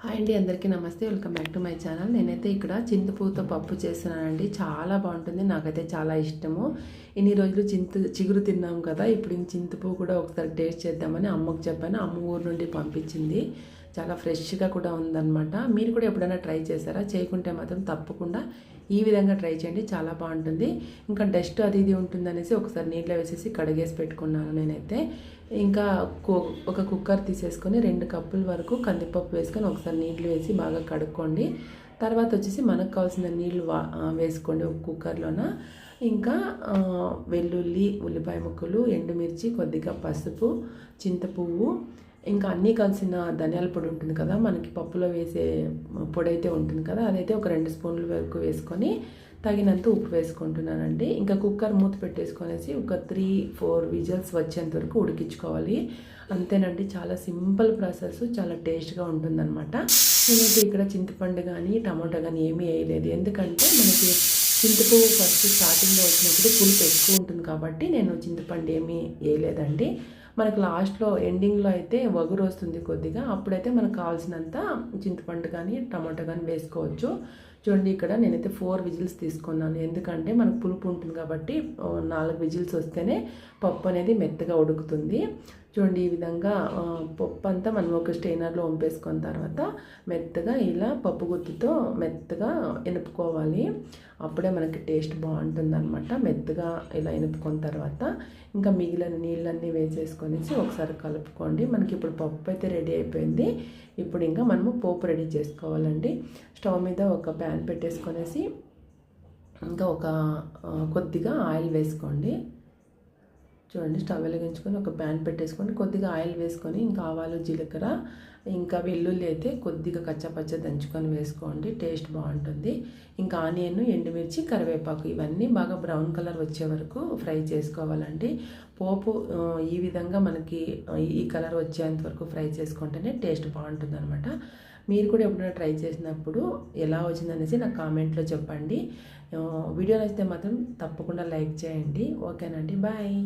Hi అండి, అందరికీ నమస్తే. Welcome back to my channel. నేనైతే ఇక్కడ చింతపువ్వుతో పప్పు చేస్తున్నానండి. చాలా బాగుంటుంది, నాకైతే చాలా ఇష్టము. ఇన్ని రోజులు చిగురు తిన్నాం కదా, ఇప్పుడు ఇంక చింతపువ్వు కూడా ఒకసారి టేస్ట్ చేద్దామని అమ్మకు చెప్పాను. అమ్మ ఊరు నుండి పంపించింది. చాలా ఫ్రెష్గా కూడా ఉందన్నమాట. మీరు కూడా ఎప్పుడైనా ట్రై చేశారా? చేయకుంటే మాత్రం తప్పకుండా ఈ విధంగా ట్రై చేయండి, చాలా బాగుంటుంది. ఇంకా డస్ట్ అది ఇది ఉంటుందనేసి ఒకసారి నీళ్ళలో వేసేసి కడిగేసి పెట్టుకున్నాను నేనైతే. ఇంకా ఒక కుక్కర్ తీసేసుకొని 2 కప్పుల వరకు కందిపప్పు వేసుకొని ఒకసారి నీళ్ళు వేసి బాగా కడుక్కోండి. తర్వాత వచ్చేసి మనకు కావాల్సిన నీళ్ళు వేసుకోండి ఒక కుక్కర్లోన. ఇంకా వెల్లుల్లి, ఉల్లిపాయ ముక్కలు, ఎండుమిర్చి, కొద్దిగా పసుపు, చింతపువ్వు, ఇంకా అన్నీ కలిసిన ధనియాల పొడి ఉంటుంది కదా, మనకి పప్పులో వేసే పొడి అయితే ఉంటుంది కదా, అదైతే ఒక 2 స్పూన్ల వరకు వేసుకొని తగినంత ఉప్పు వేసుకుంటున్నానండి. ఇంకా కుక్కర్ మూత పెట్టేసుకొనేసి ఒక 3-4 విజిల్స్ వచ్చేంత వరకు ఉడికించుకోవాలి. అంతేనండి, చాలా సింపుల్ ప్రాసెస్, చాలా టేస్ట్గా ఉంటుందన్నమాట. నేనైతే ఇక్కడ చింతపండు కానీ టమాటా కానీ ఏమీ వేయలేదు, ఎందుకంటే మనకి చింతపువ్వు ఫస్ట్ స్టార్టింగ్లో వచ్చినప్పుడు పులుపు ఎక్కువ ఉంటుంది కాబట్టి నేను చింతపండు ఏమీ వేయలేదండి. మనకు లాస్ట్లో ఎండింగ్లో అయితే వగురు వస్తుంది కొద్దిగా, అప్పుడైతే మనకు కావాల్సినంత చింతపండు కానీ టమాటా కానీ వేసుకోవచ్చు. చూడండి, ఇక్కడ నేనైతే 4 విజిల్స్ తీసుకున్నాను, ఎందుకంటే మనకు పులుపు ఉంటుంది కాబట్టి 4 విజిల్స్ వస్తేనే పప్పు అనేది మెత్తగా ఉడుకుతుంది. చూడండి, ఈ విధంగా పప్పు అంతా మనం ఒక స్టెయినర్లో వంపేసుకున్న తర్వాత మెత్తగా ఇలా పప్పు గుత్తితో మెత్తగా ఎనుపుకోవాలి. అప్పుడే మనకి టేస్ట్ బాగుంటుంది అనమాట. మెత్తగా ఇలా ఎనుపుకున్న తర్వాత ఇంకా మిగిలిన నీళ్ళన్నీ వేసేసుకొనేసి ఒకసారి కలుపుకోండి. మనకి ఇప్పుడు పప్పు అయితే రెడీ అయిపోయింది. ఇప్పుడు ఇంకా మనము పోపు రెడీ చేసుకోవాలండి. స్టవ్ మీద ఒక ప్యాన్ పెట్టేసుకొనేసి ఇంకా కొద్దిగా ఆయిల్ వేసుకోండి. చూడండి, స్టవ్ వెలిగించుకొని ఒక ప్యాన్ పెట్టేసుకొని కొద్దిగా ఆయిల్ వేసుకొని ఇంకా ఆవాలు, జీలకర్ర, ఇంకా వెల్లుల్లి అయితే కొద్దిగా కచ్చపచ్చ దంచుకొని వేసుకోండి, టేస్ట్ బాగుంటుంది. ఇంకా ఆనియన్, ఎండుమిర్చి, కరివేపాకు ఇవన్నీ బాగా బ్రౌన్ కలర్ వచ్చే వరకు ఫ్రై చేసుకోవాలండి. పోపు ఈ విధంగా మనకి ఈ కలర్ వచ్చేంత వరకు ఫ్రై చేసుకుంటేనే టేస్ట్ బాగుంటుంది అనమాట. మీరు కూడా ఎప్పుడైనా ట్రై చేసినప్పుడు ఎలా వచ్చిందనేసి నాకు కామెంట్లో చెప్పండి. వీడియో నచ్చితే మాత్రం తప్పకుండా లైక్ చేయండి. ఓకేనండి, బాయ్.